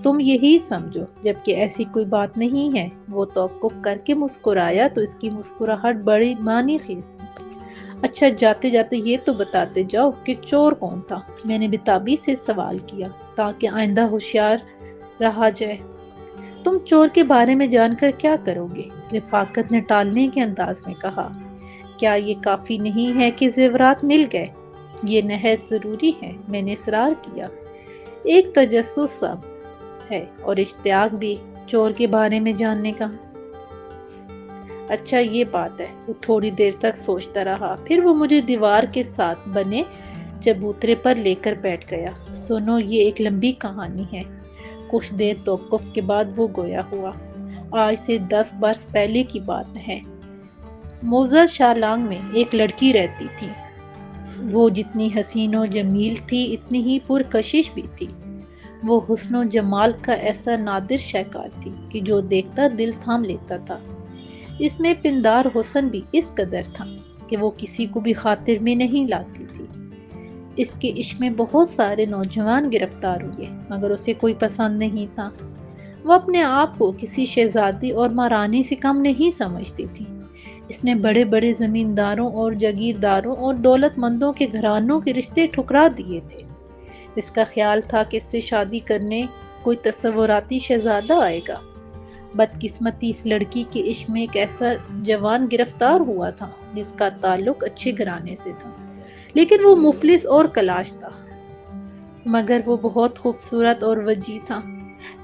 تم یہی سمجھو، جبکہ ایسی کوئی بات نہیں ہے۔ وہ توقف کر کے مسکرایا تو اس کی مسکراہٹ بڑی معنی خیز تھی۔ اچھا جاتے جاتے یہ تو بتاتے جاؤ کہ چور کون تھا؟ میں نے بتابی سے سوال کیا تاکہ آئندہ ہوشیار رہا جائے۔ تم چور کے بارے میں جان کر کیا کرو گے؟ رفاقت نے ٹالنے کے انداز میں کہا۔ کیا یہ کافی نہیں ہے کہ زیورات مل گئے؟ یہ نہایت ضروری ہے، میں نے اصرار کیا۔ ایک تجسس سب ہے اور اشتیاق بھی چور کے بارے میں جاننے کا۔ اچھا یہ بات ہے۔ وہ تھوڑی دیر تک سوچتا رہا، پھر وہ مجھے دیوار کے ساتھ بنے چبوترے پر لے کر بیٹھ گیا۔ سنو، یہ ایک لمبی کہانی ہے۔ کچھ دیر توقف کے بعد وہ گویا ہوا۔ آج سے 10 برس پہلے کی بات ہے۔ موزہ شالانگ میں ایک لڑکی رہتی تھی۔ وہ جتنی حسین و جمیل تھی اتنی ہی پرکشش بھی تھی۔ وہ حسن و جمال کا ایسا نادر شاہکار تھی کہ جو دیکھتا دل تھام لیتا تھا۔ اس میں پندار حسن بھی اس قدر تھا کہ وہ کسی کو بھی خاطر میں نہیں لاتی تھی۔ اس کے عشق میں بہت سارے نوجوان گرفتار ہوئے مگر اسے کوئی پسند نہیں تھا۔ وہ اپنے آپ کو کسی شہزادی اور مہارانی سے کم نہیں سمجھتی تھی۔ اس نے بڑے بڑے زمینداروں اور جاگیرداروں اور دولت مندوں کے گھرانوں کے رشتے ٹھکرا دیے تھے۔ اس کا خیال تھا کہ اس سے شادی کرنے کوئی تصوراتی شہزادہ آئے گا۔ بدقسمتی اس لڑکی کے عشق میں ایک ایسا جوان گرفتار ہوا تھا جس کا تعلق اچھے گھرانے سے تھا، لیکن وہ مفلس اور کلاش تھا۔ مگر وہ بہت خوبصورت اور وجیح تھا۔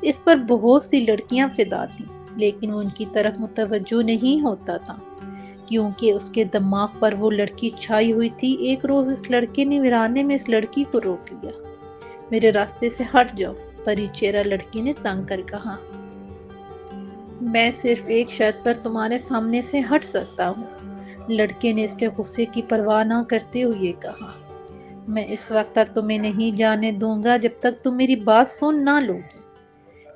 اس پر بہت سی لڑکیاں فدا تھیں، لیکن وہ ان کی طرف متوجہ نہیں ہوتا تھا کیونکہ اس کے دماغ پر وہ لڑکی چھائی ہوئی تھی۔ ایک روز اس لڑکے نے ویرانے میں اس لڑکی کو روک لیا۔ میرے راستے سے ہٹ جاؤ، پری چہرہ لڑکی نے تنگ کر کہا۔ میں صرف ایک شرط پر تمہارے سامنے سے ہٹ سکتا ہوں، لڑکے نے اس کے غصے کی پرواہ نہ کرتے ہوئے کہا۔ میں اس وقت تک تمہیں نہیں جانے دوں گا جب تک تم میری بات سن نہ لو گی۔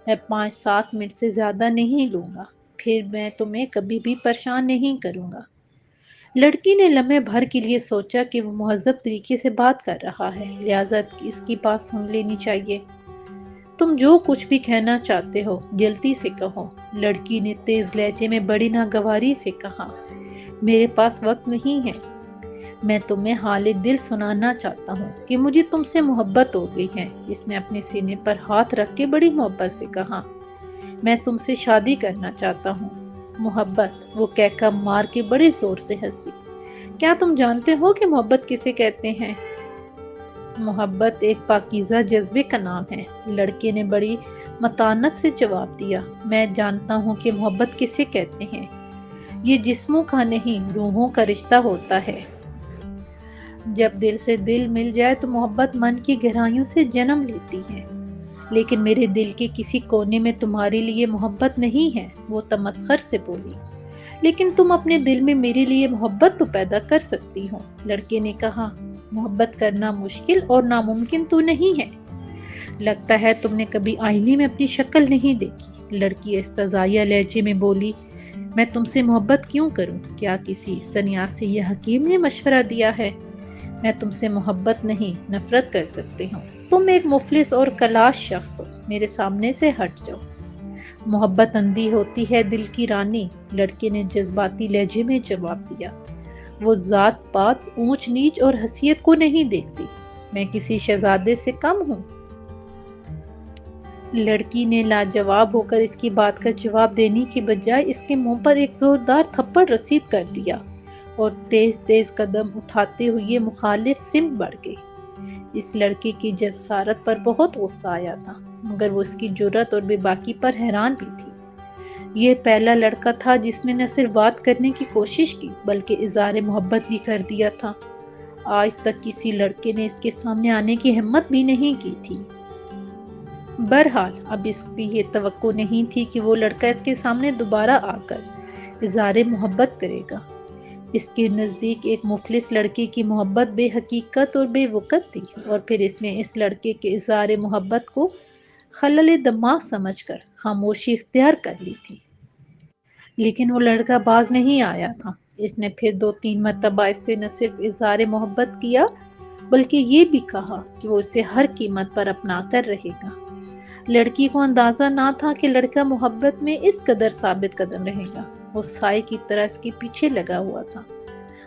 میں 5-7 منٹ سے زیادہ نہیں لوں گا، پھر میں تمہیں کبھی بھی پریشان نہیں کروں گا۔ لڑکی نے لمحے بھر کے لیے سوچا کہ وہ مہذب طریقے سے بات کر رہا ہے، لہذا اس کی بات سن لینی چاہیے۔ تم جو کچھ بھی کہنا چاہتے ہو جلدی سے کہو، لڑکی نے تیز لہجے میں بڑی ناگواری سے کہا۔ میرے پاس وقت نہیں ہے۔ میں تمہیں حال دل سنانا چاہتا ہوں کہ مجھے تم سے محبت ہو گئی ہے، اس نے اپنے سینے پر ہاتھ رکھ کے بڑی محبت سے کہا۔ میں تم سے شادی کرنا چاہتا ہوں۔ محبت، وہ کہکا مار کے بڑے زور سے ہنسی۔ کیا تم جانتے ہو کہ محبت کسے کہتے ہیں؟ محبت ایک پاکیزہ جذبے کا نام ہے، لڑکے نے بڑی متانت سے جواب دیا۔ میں جانتا ہوں کہ محبت کسے کہتے ہیں۔ یہ جسموں کا نہیں، روحوں کا رشتہ ہوتا ہے۔ جب دل سے دل مل جائے تو محبت من کی گہرائیوں سے جنم لیتی ہے۔ لیکن میرے دل کے کسی کونے میں تمہارے لیے محبت نہیں ہے، وہ تمسخر سے بولی۔ لیکن تم اپنے دل میں میرے لیے محبت تو پیدا کر سکتی ہو، لڑکے نے کہا۔ محبت کرنا مشکل اور ناممکن تو نہیں ہے۔ لگتا ہے تم نے کبھی آئینے میں اپنی شکل نہیں دیکھی، لڑکی استزائیہ لہجے میں بولی۔ میں تم سے محبت کیوں کروں؟ کیا کسی سنیاسی یا حکیم نے مشورہ دیا ہے؟ میں تم سے محبت نہیں، نفرت کر سکتی ہوں۔ تم ایک مفلس اور کلاش شخص ہو، میرے سامنے سے ہٹ جاؤ۔ محبت اندھی ہوتی ہے دل کی رانی، لڑکے نے جذباتی لہجے میں جواب دیا۔ وہ ذات پات، اونچ نیچ اور حیثیت کو نہیں دیکھتی۔ میں کسی شہزادے سے کم ہوں؟ لڑکی نے لاجواب ہو کر اس کی بات کا جواب دینے کی بجائے اس کے منہ پر ایک زوردار تھپڑ رسید کر دیا اور تیز تیز قدم اٹھاتے ہوئے مخالف سمت بڑھ گئی۔ اس لڑکے کی جسارت پر بہت غصہ آیا تھا، مگر وہ اس کی جرأت اور بے باکی پر حیران بھی تھی۔ یہ پہلا لڑکا تھا جس نے نہ صرف بات کرنے کی کوشش کی بلکہ اظہار محبت بھی کر دیا تھا۔ آج تک کسی لڑکے نے اس کے سامنے آنے کی ہمت بھی نہیں کی تھی۔ بہرحال اب اس کی یہ توقع نہیں تھی کہ وہ لڑکا اس کے سامنے دوبارہ آ کر اظہار محبت کرے گا۔ اس کے نزدیک ایک مفلس لڑکے کی محبت بے حقیقت اور بے وقت تھی، اور پھر اس نے اس لڑکے کے اظہار محبت کو خلل دماغ سمجھ کر خاموشی اختیار کر لی تھی۔ لیکن وہ لڑکا باز نہیں آیا تھا۔ اس نے پھر 2-3 مرتبہ اس سے نہ صرف اظہار محبت کیا بلکہ یہ بھی کہا کہ وہ اسے ہر قیمت پر اپنا کر رہے گا۔ لڑکی کو اندازہ نہ تھا کہ لڑکا محبت میں اس قدر ثابت قدم رہے گا۔ وہ سائے کی طرح اس کے پیچھے لگا ہوا تھا۔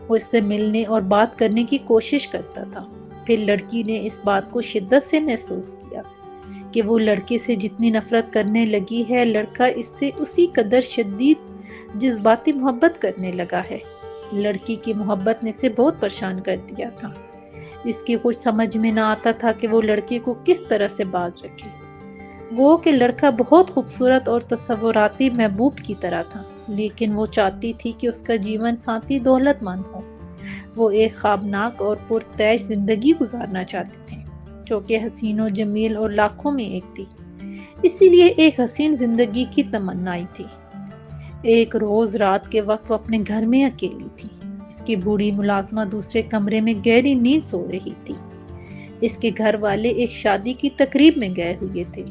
وہ اس سے ملنے اور بات کرنے کی کوشش کرتا تھا۔ پھر لڑکی نے اس بات کو شدت سے محسوس کیا کہ وہ لڑکے سے جتنی نفرت کرنے لگی ہے، لڑکا اس سے اسی قدر شدید جذباتی محبت کرنے لگا ہے۔ لڑکی کی محبت نے اسے بہت پریشان کر دیا تھا۔ اس کی کچھ سمجھ میں نہ آتا تھا کہ وہ لڑکے کو کس طرح سے باز رکھے۔ وہ کہ لڑکا بہت خوبصورت اور تصوراتی محبوب کی طرح تھا، لیکن وہ چاہتی تھی کہ اس کا جیون ساتھی دولت مند ہو۔ وہ ایک خوابناک اور پرتعش زندگی گزارنا چاہتے تھے، جو کہ حسین و جمیل اور لاکھوں میں ایک تھی۔ اسی لیے ایک حسین زندگی کی تمنائی تھی۔ ایک روز رات کے وقت وہ اپنے گھر میں اکیلی تھی۔ اس کی بوڑھی ملازمہ دوسرے کمرے میں گہری نیند سو رہی تھی۔ اس کے گھر والے ایک شادی کی تقریب میں گئے ہوئے تھے۔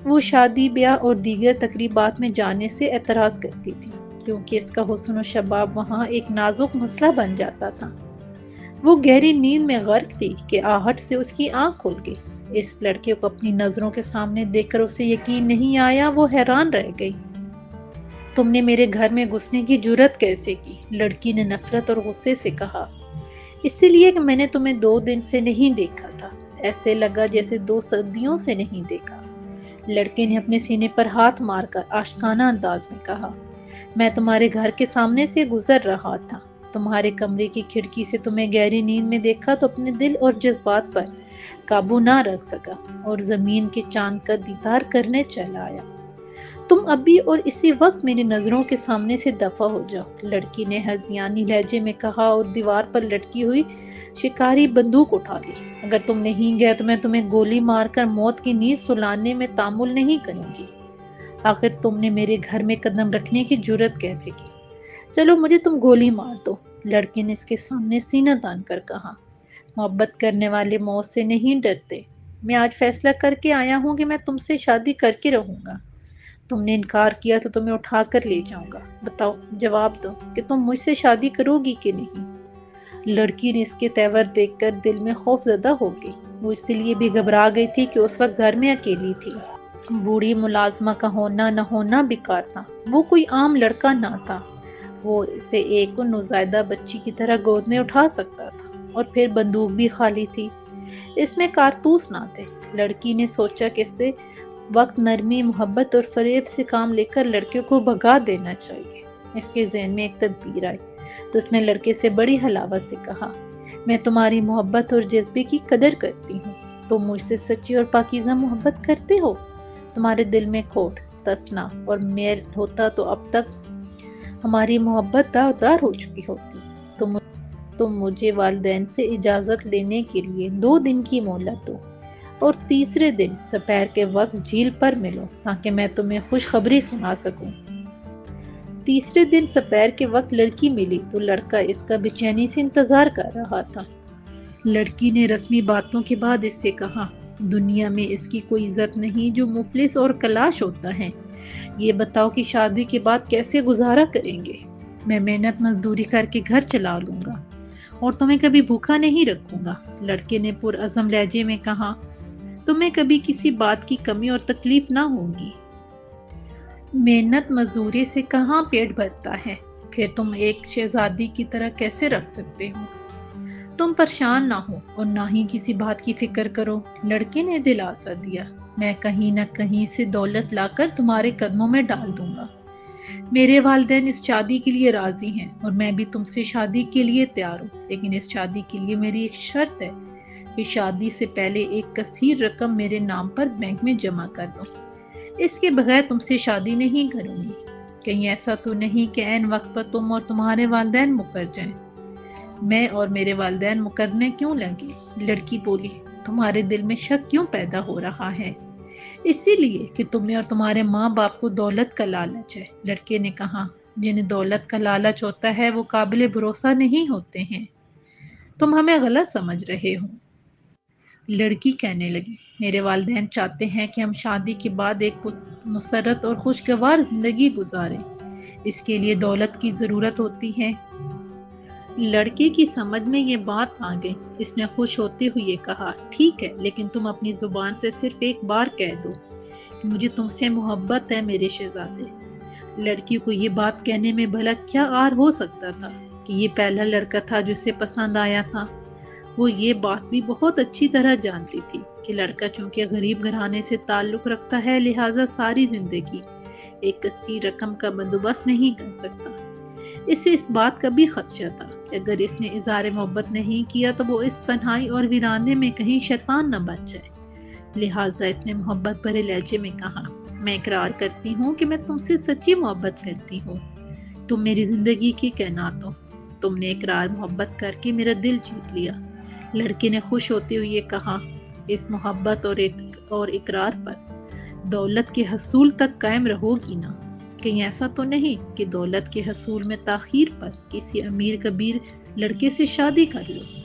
وہ شادی بیاہ اور دیگر تقریبات میں جانے سے اعتراض کرتی تھی، کیونکہ اس کا حسن و شباب وہاں ایک نازک مسئلہ بن جاتا تھا۔ وہ گہری نیند میں غرق تھی کہ آہٹ سے اس کی آنکھ کھل گئی۔ اس لڑکے کو اپنی نظروں کے سامنے دیکھ کر اسے یقین نہیں آیا۔ وہ حیران رہ گئی۔ تم نے میرے گھر میں گھسنے کی جرت کیسے کی؟ لڑکی نے نفرت اور غصے سے کہا۔ اسی لیے کہ میں نے تمہیں 2 دن سے نہیں دیکھا تھا۔ ایسے لگا جیسے 2 صدیوں سے نہیں دیکھا۔ لڑکے نے اپنے سینے پر ہاتھ مار کر عاشقانہ انداز میں کہا، میں تمہارے گھر کے سامنے سے گزر رہا تھا۔ تمہارے کمرے کی کھڑکی سے تمہیں گہری نیند میں دیکھا تو اپنے دل اور جذبات پر قابو نہ رکھ سکا اور زمین کے چاند کا دیدار کرنے چلا آیا۔ تم ابھی اور اسی وقت میری نظروں کے سامنے سے دفع ہو جاؤ۔ لڑکی نے ہذیانی لہجے میں کہا اور دیوار پر لٹکی ہوئی شکاری بندوق اٹھا لی۔ اگر تم نہیں گئے تو میں تمہیں گولی مار کر موت کی نیند سلانے میں تامل نہیں کروں گی۔ آخر تم نے میرے گھر میں قدم رکھنے کی جرت کیسے کی؟ چلو مجھے تم گولی مار دو، لڑکی نے اس کے سامنے سینہ تان کر کہا۔ محبت کرنے والے موت سے نہیں ڈرتے۔ میں آج فیصلہ کر کے آیا ہوں کہ میں تم سے شادی کر کے رہوں گا۔ تم نے انکار کیا تو تمہیں اٹھا کر لے جاؤں گا۔ بتاؤ، جواب دو کہ تم مجھ سے شادی کرو گی کہ نہیں؟ لڑکی نے اس کے تیور دیکھ کر دل میں خوف زدہ ہو گئی۔ وہ اس لیے بھی گھبرا گئی تھی کہ اس وقت گھر میں اکیلی تھی۔ بوڑھی ملازمہ کا ہونا نہ ہونا بیکار تھا۔ وہ کوئی عام لڑکا نہ تھا۔ وہ اسے ایک نوزائیدہ بچی کی طرح گود میں اٹھا سکتا تھا، اور پھر بندوق بھی خالی تھی۔ اس میں کارتوس نہ تھے۔ لڑکی نے سوچا کہ اس سے وقت نرمی، محبت اور فریب سے کام لے کر لڑکے کو بھگا دینا چاہیے۔ اس کے ذہن میں ایک تدبیر آئی تو اس نے لڑکے سے بڑی حلاوت سے کہا، میں تمہاری محبت اور جذبے کی قدر کرتی ہوں۔ تم مجھ سے سچی اور پاکیزہ محبت کرتے ہو۔ تمہارے دل میں کھوٹ، تسنا اور میل ہوتا تو اب تک ہماری محبت داغدار ہو چکی ہوتی۔ تم مجھے والدین سے اجازت لینے کے لیے 2 دن کی مہلت دو، اور تیسرے دن سپہر کے وقت جھیل پر ملو تاکہ میں تمہیں خوشخبری سنا سکوں۔ تیسرے دن سپہر کے وقت لڑکی ملی تو لڑکا اس کا بے چینی سے انتظار کر رہا تھا۔ لڑکی نے رسمی باتوں کے بعد اس سے کہا، دنیا میں اس کی کوئی عزت نہیں جو مفلس اور کلاش ہوتا ہے۔ یہ بتاؤ کہ شادی کے بعد کیسے گزارا کریں گے؟ میں محنت مزدوری کر کے گھر چلا لوں گا اور تمہیں کبھی بھوکا نہیں رکھوں گا۔ لڑکے نے پرعزم لہجے میں کہا، تمہیں کبھی کسی بات کی کمی اور تکلیف نہ ہوگی۔ محنت مزدوری سے کہاں پیٹ بھرتا ہے؟ پھر تم ایک شہزادی کی طرح کیسے رکھ سکتے ہو؟ تم پریشان نہ ہو اور نہ ہی کسی بات کی فکر کرو، لڑکے نے دلاسا دیا۔ میں کہیں نہ کہیں سے دولت لا کر تمہارے قدموں میں ڈال دوں گا۔ میرے والدین اس شادی کے لیے راضی ہیں اور میں بھی تم سے شادی کے لیے تیار ہوں، لیکن اس شادی کے لیے میری ایک شرط ہے کہ شادی سے پہلے ایک کثیر رقم میرے نام پر بینک میں جمع کر دو۔ اس کے بغیر تم سے شادی نہیں کروں گی۔ کہیں ایسا تو نہیں کہ عین وقت پر تم اور تمہارے والدین مکر جائیں۔ میں اور میرے والدین مکرنے کیوں لگے؟ لڑکی بولی، تمہارے دل میں شک کیوں پیدا ہو رہا ہے؟ اسی لیے کہ تمہیں اور تمہارے ماں باپ کو دولت کا لالچ ہے، لڑکے نے کہا۔ جنہیں دولت کا لالچ ہوتا ہے وہ قابل بھروسہ نہیں ہوتے ہیں۔ تم ہمیں غلط سمجھ رہے ہو۔ لڑکی کہنے لگی، میرے والدین چاہتے ہیں کہ ہم شادی کے بعد ایک مسرت اور خوشگوار زندگی گزاریں۔ اس کے لیے دولت کی ضرورت ہوتی ہے۔ لڑکے کی سمجھ میں یہ بات آ گئی۔ اس نے خوش ہوتے ہوئے کہا، ٹھیک ہے، لیکن تم اپنی زبان سے صرف ایک بار کہہ دو مجھے تم سے محبت ہے میرے شہزادے۔ لڑکی کو یہ بات کہنے میں بھلا کیا عار ہو سکتا تھا کہ یہ پہلا لڑکا تھا جسے پسند آیا تھا۔ وہ یہ بات بھی بہت اچھی طرح جانتی تھی کہ لڑکا چونکہ غریب گھرانے سے تعلق رکھتا ہے، لہٰذا ساری زندگی ایک اچھی رقم کا بندوبست نہیں کر سکتا۔ اسے اس بات کا بھی خدشہ تھا کہ اگر اس نے اظہار محبت نہیں کیا تو وہ اس تنہائی اور ویرانے میں کہیں شیطان نہ بن جائے۔ لہٰذا اس نے محبت بھرے لہجے میں کہا، میں اقرار کرتی ہوں کہ میں تم سے سچی محبت کرتی ہوں۔ تم میری زندگی کی کائنات ہو۔ تم نے اقرار محبت کر کے میرا دل جیت لیا۔ لڑکے نے خوش ہوتے ہوئے کہا، اس محبت اور اقرار پر دولت کے حصول تک قائم رہو گی نا؟ کہیں ایسا تو نہیں کہ دولت کے حصول میں تاخیر پر کسی امیر کبیر لڑکے سے شادی کر لو؟